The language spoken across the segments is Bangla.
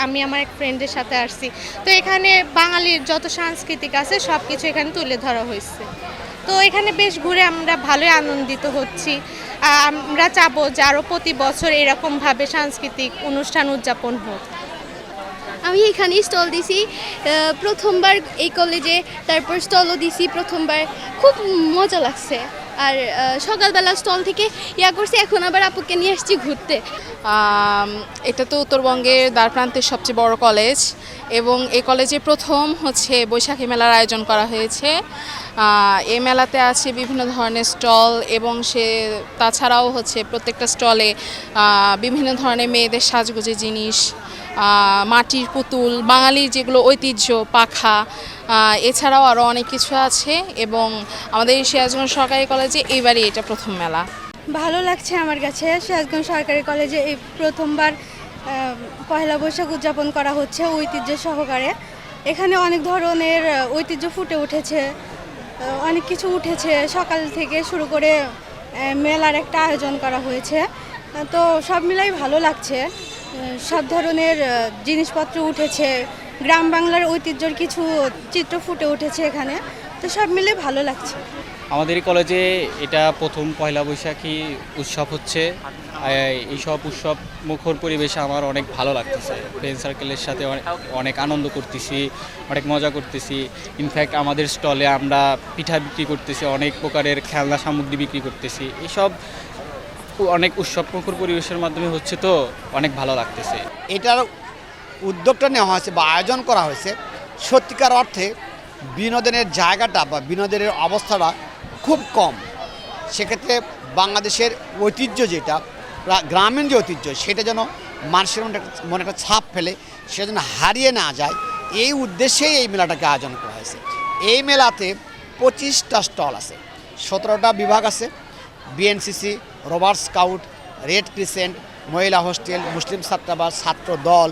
আমি আমার এক ফ্রেন্ডের সাথে আসছি। তো এখানে বাঙালির যত সাংস্কৃতিক আছে সব কিছু এখানে তুলে ধরা হয়েছে। তো এখানে বেশ ঘুরে আমরা ভালোই আনন্দিত হচ্ছি। আমরা চাবো যে আরও প্রতি বছর এরকমভাবে সাংস্কৃতিক অনুষ্ঠান উদযাপন হোক। আমি এখানে স্টল দিছি প্রথমবার এই কলেজে, তারপর স্টলও দিছি প্রথমবার, খুব মজা লাগছে। আর সকালবেলা স্টল থেকে করছি, এখন আবার আপুকে নিয়ে আসছি ঘুরতে। এটা তো উত্তরবঙ্গের দ্বারপ্রান্তের সবচেয়ে বড় কলেজ এবং এই কলেজে প্রথম হচ্ছে বৈশাখী মেলার আয়োজন করা হয়েছে। এই মেলাতে আছে বিভিন্ন ধরনের স্টল এবং তাছাড়াও হচ্ছে প্রত্যেকটা স্টলে বিভিন্ন ধরনের মেয়েদের সাজগোজের জিনিস, মাটির পুতুল, বাঙালির যেগুলো ঐতিহ্য, পাখা, এছাড়াও আরও অনেক কিছু আছে এবং আমাদের সিরাজগঞ্জ সরকারি কলেজে এইবারই এটা প্রথম মেলা। ভালো লাগছে আমার কাছে। সিরাজগঞ্জ সরকারি কলেজে এই প্রথমবার পহেলা বৈশাখ উদযাপন করা হচ্ছে ঐতিহ্য সহকারে। এখানে অনেক ধরনের ঐতিহ্য ফুটে উঠেছে, অনেক কিছু উঠেছে। সকাল থেকে শুরু করে মেলার একটা আয়োজন করা হয়েছে। তো সব মিলাই ভালো লাগছে। সব ধরনের জিনিসপত্র উঠেছে, গ্রাম বাংলার ঐতিহ্যের কিছু চিত্র ফুটে উঠেছে এখানে। তো সব মিলে ভালো লাগছে। আমাদের কলেজে এটা প্রথম পয়লা বৈশাখী উৎসব হচ্ছে। এইসব উৎসব মুখর পরিবেশে আমার অনেক ভালো লাগতেছে। ফ্রেন্ড সার্কেলের সাথে অনেক আনন্দ করতেছি, অনেক মজা করতেছি। ইনফ্যাক্ট আমাদের স্টলে আমরা পিঠা বিক্রি করতেছি, অনেক প্রকারের খেলনা সামগ্রী বিক্রি করতেছি। এইসব অনেক উৎসব মুখর পরিবেশের মাধ্যমে হচ্ছে, তো অনেক ভালো লাগতেছে। এটার উদ্যোগটা নেওয়া হয়েছে বা আয়োজন করা হয়েছে, সত্যিকার অর্থে বিনোদনের জায়গাটা বা বিনোদনের অবস্থাটা খুব কম। সেক্ষেত্রে বাংলাদেশের ঐতিহ্য যেটা গ্রামীণ যে ঐতিহ্য, সেটা যেন মানুষের মনে একটা ছাপ ফেলে, সেটা যেন হারিয়ে না যায়, এই উদ্দেশ্যেই এই মেলাটাকে আয়োজন করা হয়েছে। এই মেলাতে 25টা স্টল আছে, 17টা বিভাগ আছে। BNCC, rover scout, red crescent, মহিলা হোস্টেল, মুসলিম ছাত্রাবাস, ছাত্র দল,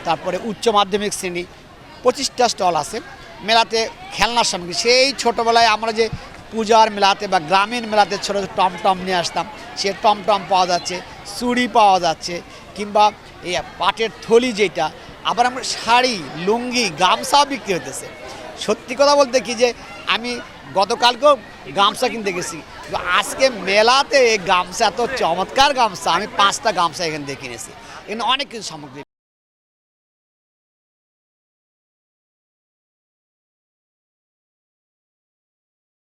তারপরে উচ্চ মাধ্যমিক শ্রেণী, 25টা স্টল আছে। মেলাতে খেলনার সামগ্রী, সেই ছোটোবেলায় আমরা যে পূজার মেলাতে বা গ্রামীণ মেলাতে ছোটো টমটম নিয়ে আসতাম, সে টমটম পাওয়া যাচ্ছে, চুড়ি পাওয়া যাচ্ছে, কিংবা এই পাটের থলি যেটা, আবার আমরা শাড়ি, লুঙ্গি, গামছাও বিক্রি হতেছে। সত্যি কথা বলতে কি যে আমি গতকালকেও গামছা কিনতে গেছি, আজকে মেলাতে এই গামছা, এত চমৎকার গামছা, আমি 5টা গামছা এখান থেকে কিনেছি। এখানে অনেক কিছু সামগ্রী।